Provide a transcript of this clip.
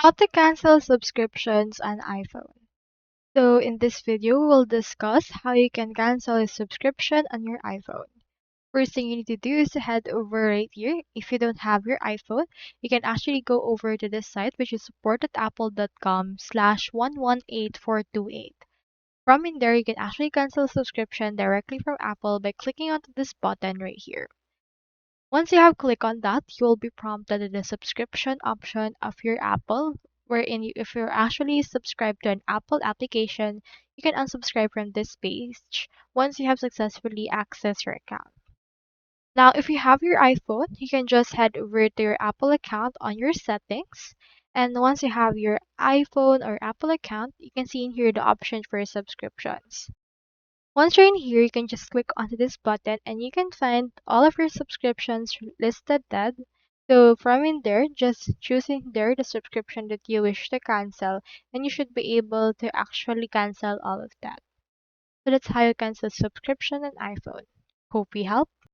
How to cancel subscriptions on iPhone. So in this video, we'll discuss how you can cancel a subscription on your iPhone. First thing you need to do is to head over right here. If you don't have your iPhone, you can actually go over to this site, which is support.apple.com/118428. From in there, you can actually cancel subscription directly from Apple by clicking onto this button right here. Once you have clicked on that, you will be prompted in the subscription option of your Apple, wherein if you're actually subscribed to an Apple application, you can unsubscribe from this page once you have successfully accessed your account. Now, if you have your iPhone, you can just head over to your Apple account on your settings. And once you have your iPhone or Apple account, you can see in here the option for subscriptions. Once you're in here, you can just click onto this button and you can find all of your subscriptions listed there. So from in there, just choosing there the subscription that you wish to cancel and you should be able to actually cancel all of that. So that's how you cancel subscription on iPhone. Hope we help.